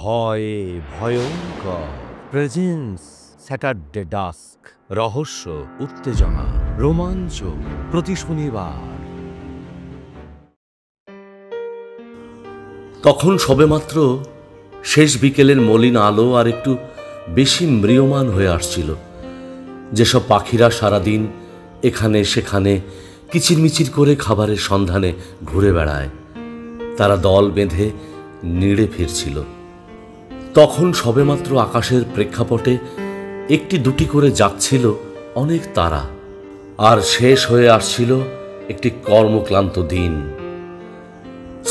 ভয়ে ভয়ঙ্কর presence Saturday dusk. রহস্য, উত্তেজনা, রোমাঞ্চ প্রতি শনিবার। তখন সবেমাত্র শেষ বিকেলের মলিন আলো আর একটু বেশি ম্রিয়মান হয়ে আসছিল। যেসব পাখিরা সারাদিন এখানে সেখানে কিচিরমিচির করে খাবারের সন্ধানে ঘুরে বেড়ায়, তারা দল বেঁধে নিড়ে ফিরছিল। তখন সবেমাত্র আকাশের প্রেক্ষাপটে একটি দুটি করে যাচ্ছিল অনেক তারা, আর শেষ হয়ে আসছিল একটি কর্মক্লান্ত দিন।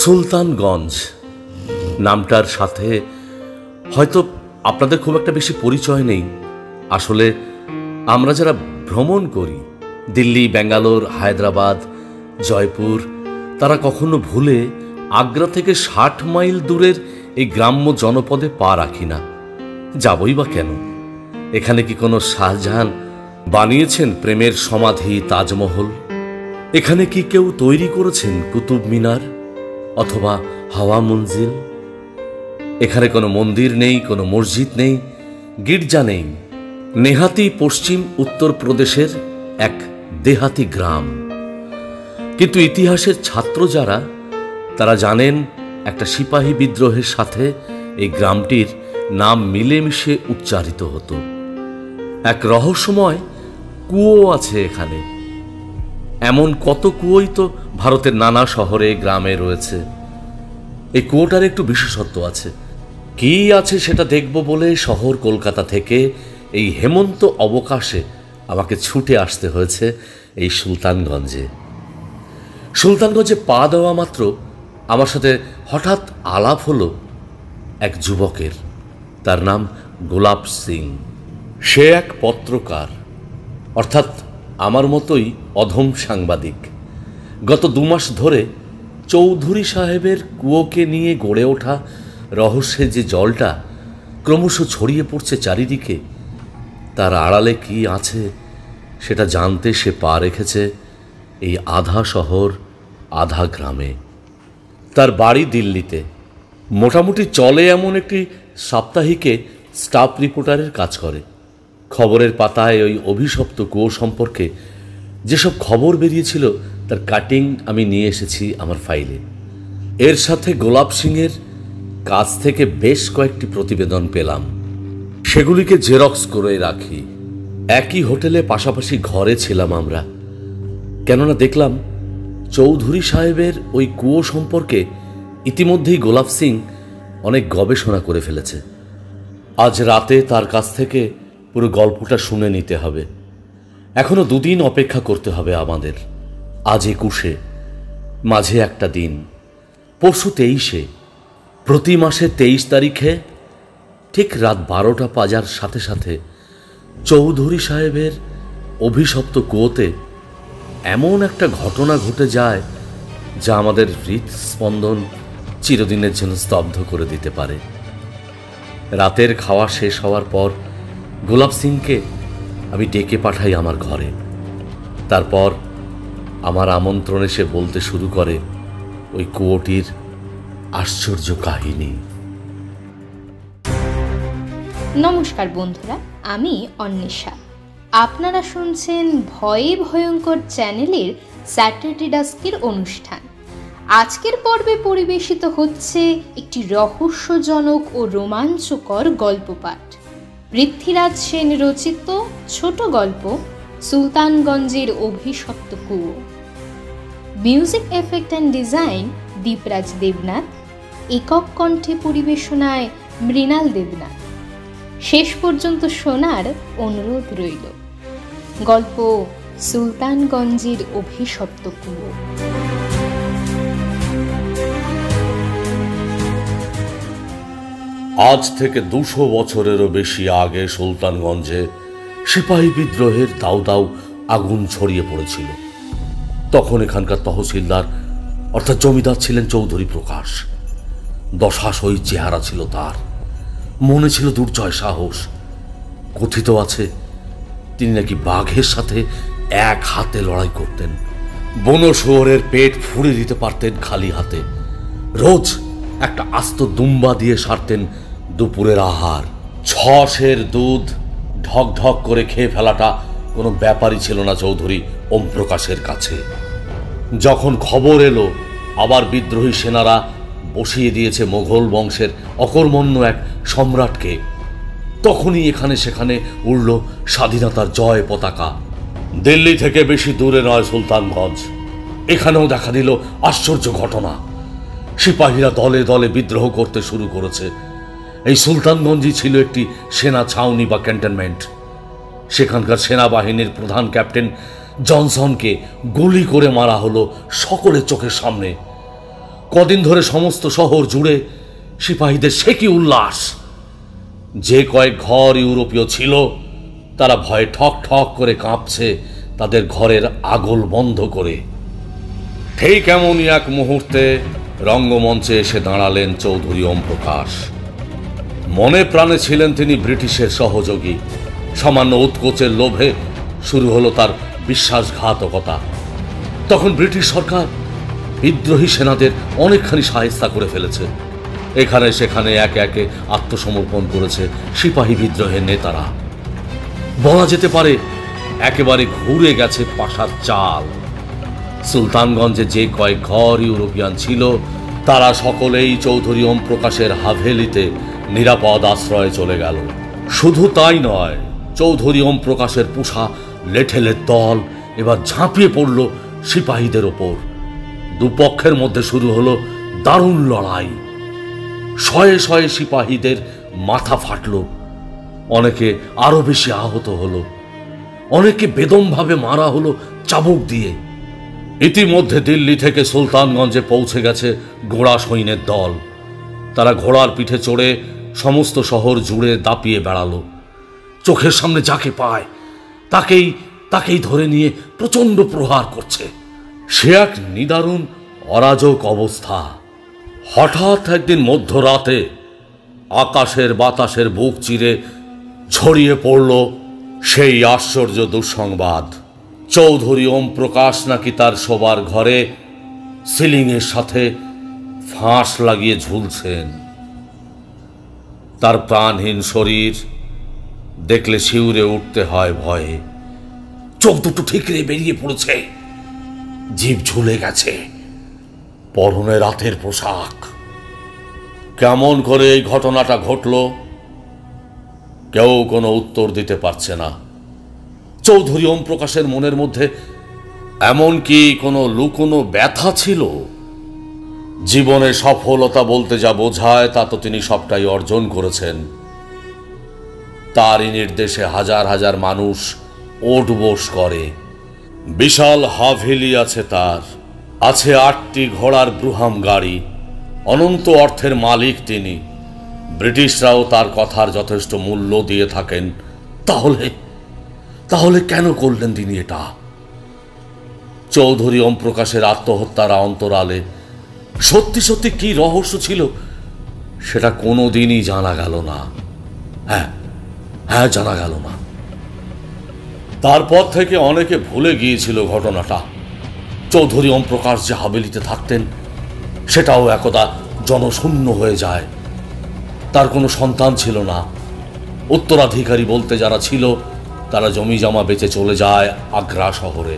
সুলতানগঞ্জ নামটার সাথে হয়তো আপনাদের খুব একটা বেশি পরিচয় নেই। আসলে আমরা যারা ভ্রমণ করি, দিল্লি, ব্যাঙ্গালোর, হায়দ্রাবাদ, জয়পুর, তারা কখনো ভুলে আগ্রা থেকে ৬০ মাইল দূরের এই গ্রাম্য জনপদে পা রাখি না। যাবই বা কেন? এখানে কি কোনো শাহজাহান বানিয়েছেন প্রেমের সমাধি তাজমহল? এখানে কি কেউ তৈরি করেছেন কুতুব মিনার অথবা হাওয়া মঞ্জিল? এখানে কোনো মন্দির নেই, কোনো মসজিদ নেই, গির্জা নেই। নেহাতি পশ্চিম উত্তরপ্রদেশের এক দেহাতি গ্রাম। কিন্তু ইতিহাসের ছাত্র যারা, তারা জানেন একটা সিপাহী বিদ্রোহের সাথে এই গ্রামটির নাম মিলেমিশে উচ্চারিত হতো। এক রহস্যময় কুয়ো আছে এখানে। এমন কত কুয়োই তো ভারতের নানা শহরে গ্রামে রয়েছে। এই কুয়োটার একটু বিশেষত্ব আছে। কি আছে সেটা দেখব বলে শহর কলকাতা থেকে এই হেমন্ত অবকাশে আমাকে ছুটে আসতে হয়েছে এই সুলতানগঞ্জে। সুলতানগঞ্জে পা দেওয়া মাত্র আমার সাথে হঠাৎ আলাপ হলো এক যুবকের। তার নাম গোলাপ সিং। সে এক পত্রকার, অর্থাৎ আমার মতোই অধম সাংবাদিক। গত ২ মাস ধরে চৌধুরী সাহেবের কুয়োকে নিয়ে গড়ে ওঠা রহস্যের যে জলটা ক্রমশ ছড়িয়ে পড়ছে চারিদিকে, তার আড়ালে কি আছে সেটা জানতে সে পা রেখেছে এই আধা শহর আধা গ্রামে। তার বাড়ি দিল্লিতে। মোটামুটি চলে এমন একটি সাপ্তাহিকে স্টাফ রিপোর্টারের কাজ করে। খবরের পাতায় ওই অভিশপ্ত কুয়ো সম্পর্কে যেসব খবর বেরিয়েছিল তার কাটিং আমি নিয়ে এসেছি আমার ফাইলে। এর সাথে গোলাপ সিংয়ের কাছ থেকে বেশ কয়েকটি প্রতিবেদন পেলাম। সেগুলিকে জেরক্স করে রাখি। একই হোটেলে পাশাপাশি ঘরে ছিলাম আমরা। কেননা দেখলাম চৌধুরী সাহেবের ওই কুয়ো সম্পর্কে ইতিমধ্যেই গোলাপ সিং অনেক গবেষণা করে ফেলেছে। আজ রাতে তার কাছ থেকে পুরো গল্পটা শুনে নিতে হবে। এখনো ২ দিন অপেক্ষা করতে হবে আমাদের। আজ ২১, মাঝে একটা দিন, পরশু ২৩। প্রতি মাসে ২৩ তারিখে ঠিক রাত ১২টা বাজার সাথে সাথে চৌধুরী সাহেবের অভিশপ্ত কুয়োতে এমন একটা ঘটনা ঘটে যায় যা আমাদের হৃদস্পন্দন চিরদিনের জন্য স্তব্ধ করে দিতে পারে। রাতের খাওয়া শেষ হওয়ার পর গোলাপ সিংকে আমি ডেকে পাঠাই আমার ঘরে। তারপর আমার আমন্ত্রণে সে বলতে শুরু করে ওই কুয়োটির আশ্চর্য কাহিনী। নমস্কার বন্ধুরা, আমি অন্বেষা। আপনারা শুনছেন ভয়ে ভয়ঙ্কর চ্যানেলের স্যাটারডে ডাস্কের অনুষ্ঠান। আজকের পর্বে পরিবেশিত হচ্ছে একটি রহস্যজনক ও রোমাঞ্চকর গল্পপাঠ। পৃথ্বীরাজ সেন রচিত ছোট গল্প সুলতানগঞ্জের অভিশপ্ত কুয়ো। Music effect and design Dipraj Debnath. একক কণ্ঠে পরিবেশনায় মৃণাল দেবনাথ। শেষ পর্যন্ত শোনার অনুরোধ রইল। গল্প সুলতানগঞ্জের অভিশপ্ত কুয়ো। আজ থেকে ২০০ বছরেরও বেশি আগে সুলতানগঞ্জে সিপাহী বিদ্রোহের দাউ দাউ আগুন ছড়িয়ে পড়েছিল। তখন এখানকার তহসিলদার অর্থাৎ জমিদার ছিলেন চৌধুরী প্রকাশ। দশাশই চেহারা ছিল তার, মনে ছিল দুর্জয় সাহস। কথিত আছে তিনি নাকি বাঘের সাথে এক হাতে লড়াই করতেন, বন শুয়োরের পেট ফুঁড়ে দিতে পারতেন খালি হাতে। রোজ একটা আস্ত দুম্বা দিয়ে সারতেন দুপুরের আহার 6 সের দুধ ঢক ঢক করে খেয়ে ফেলাটা কোনো ব্যাপারই ছিল না চৌধুরী ওম প্রকাশের কাছে। যখন খবর এলো আবার বিদ্রোহী সেনারা বসিয়ে দিয়েছে মোগল বংশের অকর্মণ্য এক সম্রাটকে, তখনই এখানে সেখানে উড়ল স্বাধীনতার জয় পতাকা। দিল্লি থেকে বেশি দূরে নয় সুলতানগঞ্জ, এখানেও দেখা দিল আশ্চর্য ঘটনা। সিপাহীরা দলে দলে বিদ্রোহ করতে শুরু করেছে। এই সুলতানগঞ্জই ছিল একটি সেনা ছাউনি বা ক্যান্টনমেন্ট। সেখানকার সেনাবাহিনীর প্রধান ক্যাপ্টেন জনসনকে গুলি করে মারা হলো সকলের চোখের সামনে। কদিন ধরে সমস্ত শহর জুড়ে সিপাহীদের সে কি উল্লাস! যে কয়েক ঘর ইউরোপীয় ছিল তারা ভয়ে ঠক ঠক করে কাঁপছে তাদের ঘরের আগল বন্ধ করে। ঠিক এমনই এক মুহূর্তে রঙ্গমঞ্চে এসে দাঁড়ালেন চৌধুরী ওম প্রকাশ। মনে প্রাণে ছিলেন তিনি ব্রিটিশের সহযোগী। সামান্য উৎকোচের লোভে শুরু হলো তার বিশ্বাসঘাতকতা। তখন ব্রিটিশ সরকার বিদ্রোহী সেনাদের অনেকখানি সাহেস্তা করে ফেলেছে। এখানে সেখানে একে একে আত্মসমর্পণ করেছে সিপাহী বিদ্রোহের নেতারা। বলা যেতে পারে একেবারে ঘুরে গেছে পাশার চাল। সুলতানগঞ্জে যে কয়েক ঘর ইউরোপিয়ান ছিল তারা সকলেই চৌধুরী ওম প্রকাশের হাভেলিতে নিরাপদ আশ্রয়ে চলে গেল। শুধু তাই নয়, চৌধুরী ওম প্রকাশের পুষা লেঠেলের দল এবার ঝাঁপিয়ে পড়ল সিপাহীদের ওপর। দুপক্ষের মধ্যে শুরু হলো দারুণ লড়াই। শয়ে শয়ে সিপাহীদের মাথা ফাটল, অনেকে আরো বেশি আহত হলো, অনেকে বেদমভাবে মারা হলো চাবুক দিয়ে। ইতিমধ্যে দিল্লি থেকে সুলতানগঞ্জে পৌঁছে গেছে ঘোড়া সৈন্যের দল। তারা ঘোড়ার পিঠে চড়ে সমস্ত শহর জুড়ে দাপিয়ে বেড়ালো। চোখের সামনে যাকে পায় তাকেই ধরে নিয়ে প্রচণ্ড প্রহার করছে। সে এক নিদারুণ অরাজক অবস্থা। হঠাৎ একদিন মধ্যরাতে আকাশের বাতাসের বুক চিরে ছড়িয়ে পড়ল সেই আশ্চর্য দুঃসংবাদ। চৌধুরী ওম প্রকাশ নাকি তার শোবার ঘরে সিলিংয়ের সাথে ফাঁস লাগিয়ে ঝুলছেন। তার প্রাণহীন শরীর দেখলে শিউরে উঠতে হয় ভয়ে। চোখ দুটো ঠিকরে বেরিয়ে পড়েছে, জিভ ঝুলে গেছে, পরনে রাতের পোশাক। কেমন করে এই ঘটনাটা ঘটল কেউ কোনো উত্তর দিতে পারছে না। চৌধুরী ওম প্রকাশের মনের মধ্যে এমন কি কোনো লুকোনো ব্যথা ছিল? জীবনে সফলতা বলতে যা বোঝায় তা তো তিনি সবটাই অর্জন করেছেন। তারই নির্দেশে হাজার হাজার মানুষ ওঠবোস করে। বিশাল হাভেলি আছে তার, আছে 8টি ঘোড়ার ব্রুহাম গাড়ি। অনন্ত অর্থের মালিক তিনি। ব্রিটিশরাও তার কথার যথেষ্ট মূল্য দিয়ে থাকেন। তাহলে কেন করলেন তিনি এটা? চৌধুরী ওম প্রকাশের আত্মহত্যার অন্তরালে সত্যি সত্যি কি রহস্য ছিল সেটা কোনোদিনই জানা গেল না। হ্যাঁ, জানা গেল না। তারপর থেকে অনেকে ভুলে গিয়েছিল ঘটনাটা। চৌধুরী ওম প্রকাশ যে হাভেলিতে থাকতেন সেটাও একদা জনশূন্য হয়ে যায়। তার কোনো সন্তান ছিল না। উত্তরাধিকারী বলতে যারা ছিল তারা জমি জমা বেচে চলে যায় আগ্রা শহরে।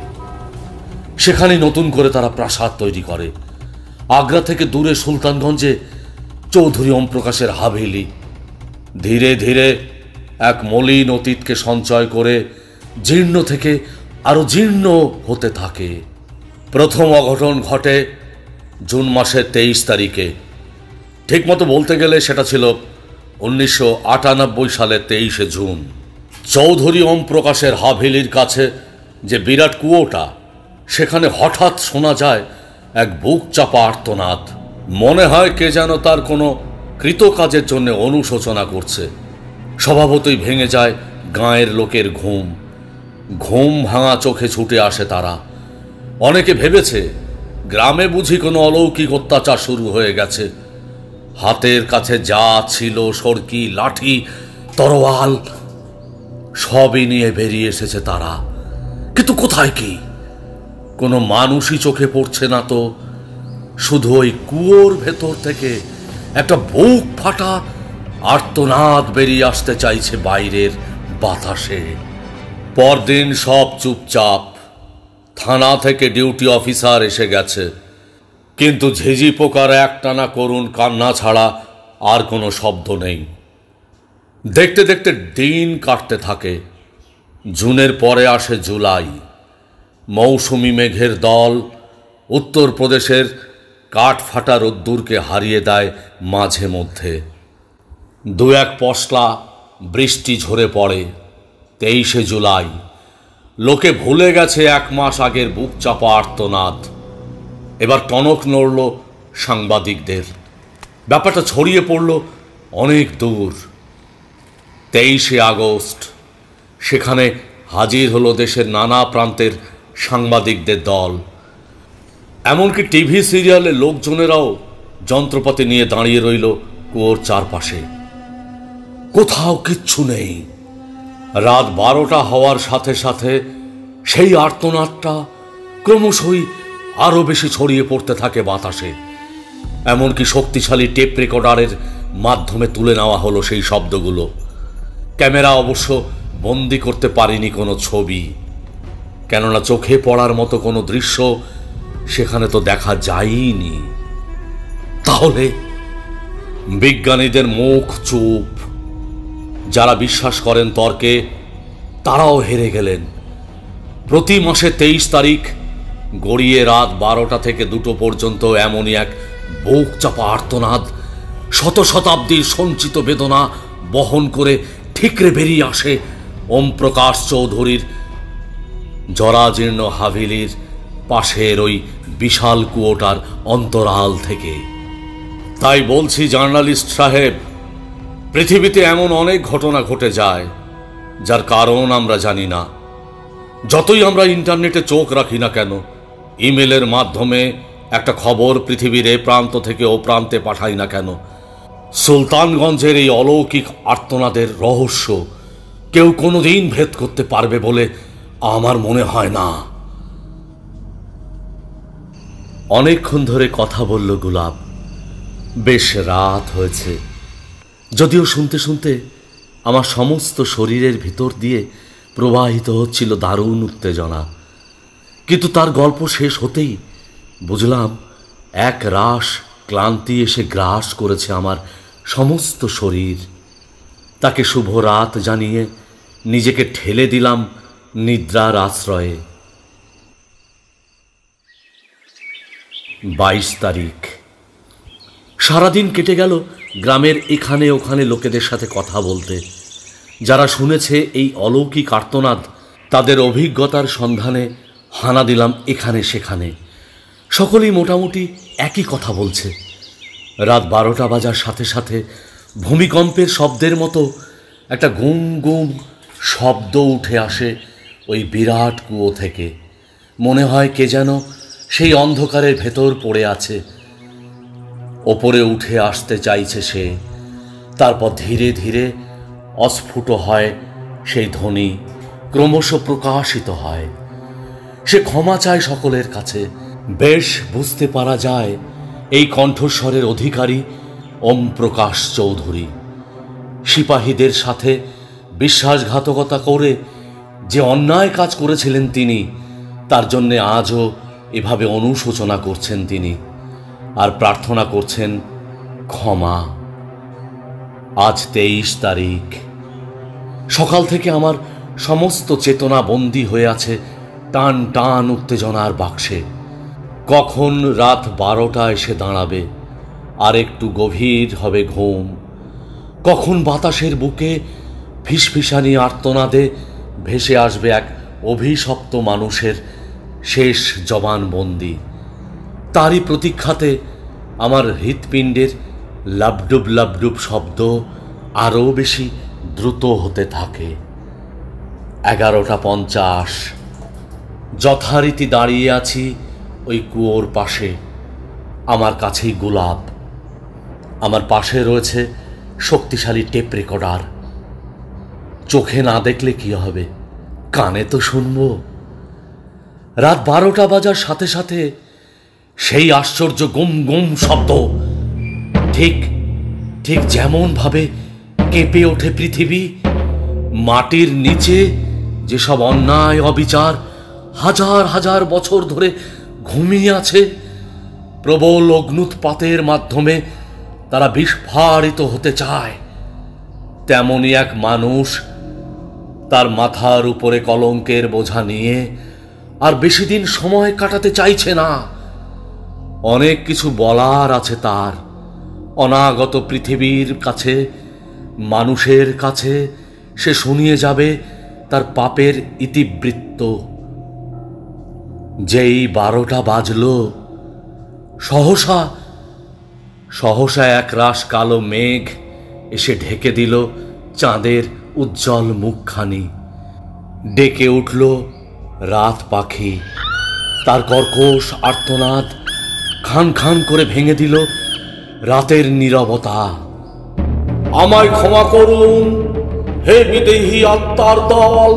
সেখানে নতুন করে তারা প্রাসাদ তৈরি করে। আগ্রা থেকে দূরে সুলতানগঞ্জে চৌধুরী ওম প্রকাশের হাভেলি ধীরে ধীরে এক মলিন অতীতকে সঞ্চয় করে জীর্ণ থেকে আরো জীর্ণ হতে থাকে। প্রথম অঘটন ঘটে জুন মাসের 23 তারিখে। ঠিকমতো বলতে গেলে সেটা ছিল 1998 সালের 23শে জুন। চৌধুরী ওম প্রকাশের হাভেলির কাছে যে বিরাট কুয়োটা, সেখানে হঠাৎ শোনা যায় এক বুক চাপা আর্তনাদ। মনে হয় কে যেন তার কোনো কৃতকাজের জন্য অনুশোচনা করছে। স্বভাবতই ভেঙে যায় গাঁয়ের লোকের ঘুম। ঘুম ভাঙা চোখে ছুটে আসে তারা। অনেকে ভেবেছে গ্রামে বুঝি কোনো অলৌকিক অত্যাচার শুরু হয়ে গেছে। হাতের কাছে যা ছিল সরকি, লাঠি, তরোয়াল সবই নিয়ে বেরিয়ে এসেছে তারা। কিন্তু কোথায় কি? কোনো মানুষই চোখে পড়ছে না তো। শুধু ওই কুয়োর ভেতর থেকে একটা বুক ফাটা আর্তনাদ বেরিয়ে আসতে চাইছে বাইরের বাতাসে। পরদিন সব চুপচাপ। থানা থেকে ডিউটি অফিসার এসে গেছে, কিন্তু ঝিঝি পোকার একটানা করুণ কান্না ছাড়া আর কোনো শব্দ নেই। দেখতে দেখতে দিন কাটতে থাকে। জুনের পরে আসে জুলাই। মৌসুমি মেঘের দল উত্তরপ্রদেশের কাঠফাটা রোদ্দুরকে হারিয়ে দেয় মাঝে মধ্যে। দু এক পশলা বৃষ্টি ঝরে পড়ে। 23শে জুলাই। লোকে ভুলে গেছে 1 মাস আগের বুক চাপা আর্তনাদ। এবার টনক নড়ল সাংবাদিকদের। ব্যাপারটা ছড়িয়ে পড়ল অনেক দূর। 23শে আগস্ট। সেখানে হাজির হলো দেশের নানা প্রান্তের সাংবাদিকদের দল। এমনকি টিভি সিরিয়ালের লোকজনেরাও যন্ত্রপাতি নিয়ে দাঁড়িয়ে রইল কুয়োর চারপাশে। কোথাও কিচ্ছু নেই। রাত 12টা হওয়ার সাথে সাথে সেই আর্তনাদটা ক্রমশই আরো বেশি ছড়িয়ে পড়তে থাকে বাতাসে। এমনকি শক্তিশালী টেপ রেকর্ডারের মাধ্যমে তুলে নেওয়া হলো সেই শব্দগুলো। ক্যামেরা অবশ্য বন্দি করতে পারেনি কোনো ছবি, কেননা চোখে পড়ার মতো কোনো দৃশ্য সেখানে তো দেখা যায়নি। তাহলে বিজ্ঞানীদের মুখ চুপ। যারা বিশ্বাস করেন তর্কে, তারাও হেরে গেলেন। প্রতি মাসে 23 তারিখ গড়িয়ে রাত 12টা থেকে 2টো পর্যন্ত এমনই এক বুক চাপা আর্তনাদ শত শতাব্দীর সঞ্চিত বেদনা বহন করে ঠিকরে বেরিয়ে আসে ওম প্রকাশ চৌধুরীর জরাজীর্ণ হাভেলির পাশের ওই বিশাল কুয়োটার অন্তরাল থেকে। তাই বলছি জার্নালিস্ট সাহেব, পৃথিবীতে এমন অনেক ঘটনা ঘটে যায় যার কারণ আমরা জানি না। যতই আমরা ইন্টারনেটে চোখ রাখি না কেন, ইমেলের মাধ্যমে একটা খবর পৃথিবীর এ প্রান্ত থেকে ও প্রান্তে পাঠাই না কেন, সুলতানগঞ্জের এই অলৌকিক আর্তনাদের রহস্য কেউ কোনোদিন ভেদ করতে পারবে বলে আমার মনে হয় না। অনেকক্ষণ ধরে কথা বলল গোলাপ। বেশ রাত হয়েছে। যদিও শুনতে শুনতে আমার সমস্ত শরীরের ভিতর দিয়ে প্রবাহিত হচ্ছিল দারুণ উত্তেজনা, কিন্তু তার গল্প শেষ হতেই বুঝলাম এক রাশ ক্লান্তি এসে গ্রাস করেছে আমার সমস্ত শরীর। তাকে শুভ রাত জানিয়ে নিজেকে ঠেলে দিলাম নিদ্রার আশ্রয়ে। 22 তারিখ। সারাদিন কেটে গেল গ্রামের এখানে ওখানে লোকেদের সাথে কথা বলতে। যারা শুনেছে এই অলৌকিক আর্তনাদ, তাদের অভিজ্ঞতার সন্ধানে হানা দিলাম এখানে সেখানে। সকলেই মোটামুটি একই কথা বলছে। রাত 12টা বাজার সাথে সাথে ভূমিকম্পের শব্দের মতো একটা গুম গুম শব্দ উঠে আসে ওই বিরাট কুয়ো থেকে। মনে হয় কে যেন সেই অন্ধকারের ভেতর পড়ে আছে। ওপরে উঠে আসতে চাইছে সে। তারপর ধীরে ধীরে অস্ফুট হয় সেই ধ্বনি, ক্রমশ প্রকাশিত হয়। সে ক্ষমা চায় সকলের কাছে। বেশ বুঝতে পারা যায় এই কণ্ঠস্বরের অধিকারী ওম প্রকাশ চৌধুরী। সিপাহীদের সাথে বিশ্বাসঘাতকতা করে যে অন্যায় কাজ করেছিলেন তিনি, তার জন্যে আজও এভাবে অনুশোচনা করছেন তিনি, আর প্রার্থনা করছেন ক্ষমা। আজ 23 তারিখ। সকাল থেকে আমার সমস্ত চেতনা বন্দী হয়ে আছে টান টান উত্তেজনার বাক্সে। কখন রাত 12টা এসে দাঁড়াবে আর একটু গভীর হবে ঘুম, কখন বাতাসের বুকে ফিসফিসানি আর্তনাদে ভেসে আসবে এক অভিশপ্ত মানুষের শেষ জবানবন্দি, তারই প্রতীক্ষাতে আমার হৃৎপিণ্ডের লাবডুব লাবডুব শব্দ আরও বেশি দ্রুত হতে থাকে। 11:50। যথারীতি দাঁড়িয়ে আছি ওই কুয়োর পাশে। আমার কাছেই গোলাপ। আমার পাশে রয়েছে শক্তিশালী টেপ রেকর্ডার। চোখে না দেখলে কি হবে, কানে তো শুনবো। রাত 12টা বাজার সাথে সাথে সেই আশ্চর্য গুম গুম শব্দ ঠিক ঠিক যেমন ভাবে কেঁপে ওঠে পৃথিবী। মাটির নিচে যেসব অন্যায় অবিচার হাজার হাজার বছর ধরে ঘুমিয়ে আছে, প্রবল অগ্নুৎপাতের মাধ্যমে তারা বিস্ফারিত হতে চায়, তেমনই এক মানুষ তার মাথার উপরে কলঙ্কের বোঝা নিয়ে আর বেশি দিন সময় কাটাতে চাইছে না। অনেক কিছু বলার আছে তার, অনাগত পৃথিবীর কাছে, মানুষের কাছে সে শুনিয়ে যাবে তার পাপের ইতিবৃত্ত। যেই 12টা বাজল, সহসা সহসা একরাশ কালো মেঘ এসে ঢেকে দিল চাঁদের উজ্জ্বল মুখখানি। ডেকে উঠল রাত পাখি, তার কর্কশ আর্তনাদ খান খান করে ভেঙে দিল রাতের নীরবতা। আমায় ক্ষমা করুন হে বিদেহী আত্মার দল,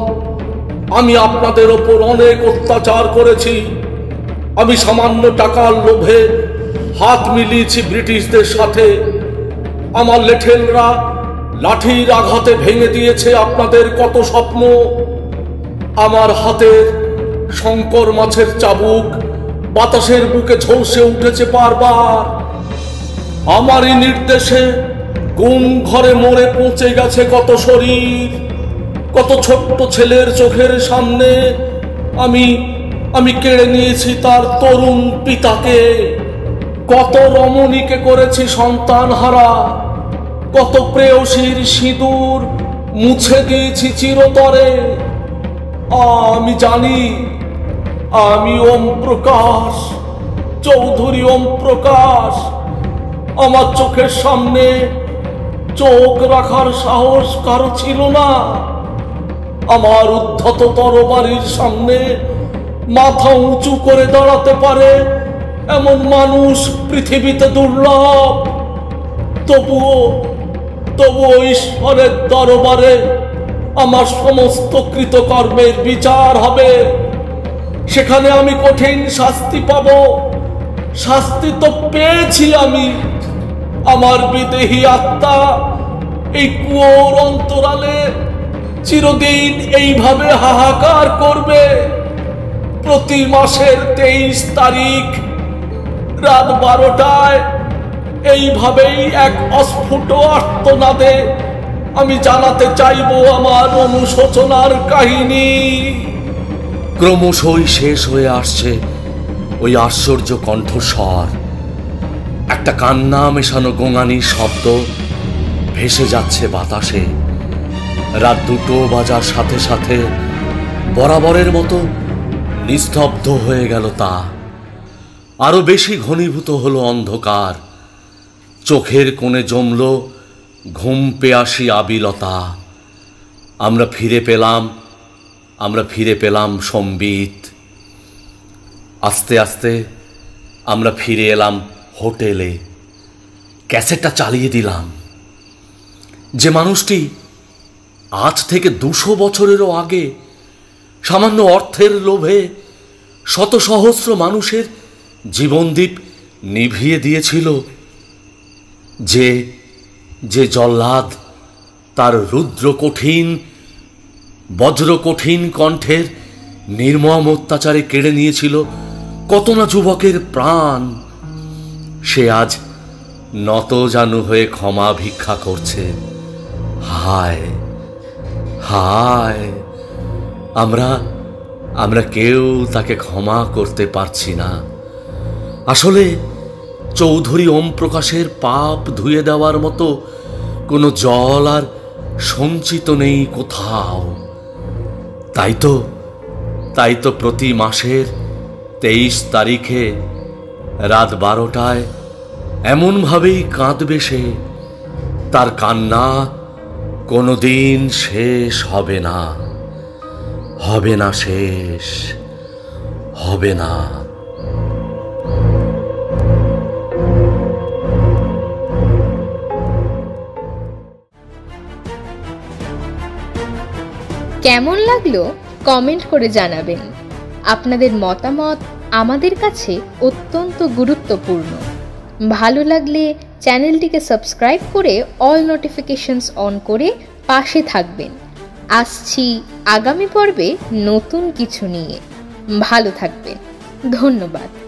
আমি আপনাদের ওপর অনেক অত্যাচার করেছি। আমি সামান্য টাকার লোভে হাত মিলিয়েছি ব্রিটিশদের সাথে। আমার লেঠেলরা লাঠির আঘাতে ভেঙে দিয়েছে আপনাদের কত স্বপ্ন। আমার হাতের শঙ্কর মাছের চাবুক বাতাসের বুকে ঝলসে উঠেছে বারবার। আমারই নির্দেশে গুম ঘরে মরে পৌঁছে গেছে কত শরীর। কত ছোট্ট ছেলের চোখের সামনে আমি কেড়ে নিয়েছি তার তরুণ পিতাকে। কত রমণীকে করেছি সন্তান হারা, কত প্রেয়সীর সিঁদুর মুছে দিয়েছি চিরতরে। আমি জানি, আমি ওম প্রকাশ, চৌধুরী ওম প্রকাশ। আমার চোখের সামনে চোখ রাখার সাহস কারো ছিল না। আমার উদ্ধত তরবারির সামনে মাথা উঁচু করে দাঁড়াতে পারে এমন মানুষ পৃথিবীতে দুর্লভ। তবুও ঈশ্বরের দরবারে আমার সমস্ত কৃতকর্মের বিচার হবে। সেখানে আমি কঠিন শাস্তি পাব। শাস্তি তো পেয়েছি আমি। আমার বিদেহী আত্মা এই কুয়োর অন্তরালে চিরদিন এইভাবে হাহাকার করবে। প্রতি মাসের 23 তারিখ রাত 12টায় এইভাবেই এক অস্ফুট আর্তনাদে আমি জানাতে চাইব আমার অনুশোচনার কাহিনী। ক্রমশই শেষ হয়ে আসছে ওই আশ্চর্য কণ্ঠস্বর। একটা কান্না মেশানো গোঙানি শব্দ ভেসে যাচ্ছে বাতাসে। রাত 2টো বাজার সাথে সাথে বরাবরের মতো নিস্তব্ধ হয়ে গেল তা। আরো বেশি ঘনীভূত হলো অন্ধকার। চোখের কোণে জমল ঘুম পেয়াসী আবিলতা। আমরা ফিরে পেলাম সম্বিত। আস্তে আস্তে আমরা ফিরে এলাম হোটেলে। ক্যাসেটটা চালিয়ে দিলাম। যে মানুষটি আজ থেকে 200 বছরেরও আগে সামান্য অর্থের লোভে শত সহস্র মানুষের জীবনদীপ নিভিয়ে দিয়েছিল, যে জল্লাদ তার বজ্রকঠিন কণ্ঠের নির্মম অত্যাচারে কেড়ে নিয়েছিল কত না যুবকের প্রাণ, সে আজ নতজানু হয়ে ক্ষমা ভিক্ষা করছে। হায় হায়, আমরা কেউ তাকে ক্ষমা করতে পারছি না। আসলে চৌধুরী ওম প্রকাশের পাপ ধুয়ে দেওয়ার মতো কোনো জল আর সঞ্চিত নেই কোথাও। তাই তো প্রতি মাসের 23 তারিখে রাত 12টায় এমনভাবেই কাঁদবে সে। তার কান্না কোনোদিন শেষ হবে না, শেষ হবে না। কেমন লাগলো কমেন্ট করে জানাবেন। আপনাদের মতামত আমাদের কাছে অত্যন্ত গুরুত্বপূর্ণ। ভালো লাগলে চ্যানেলটিকে সাবস্ক্রাইব করে অল নোটিফিকেশনস অন করে পাশে থাকবেন। আসছি আগামী পর্বে নতুন কিছু নিয়ে। ভালো থাকবেন। ধন্যবাদ।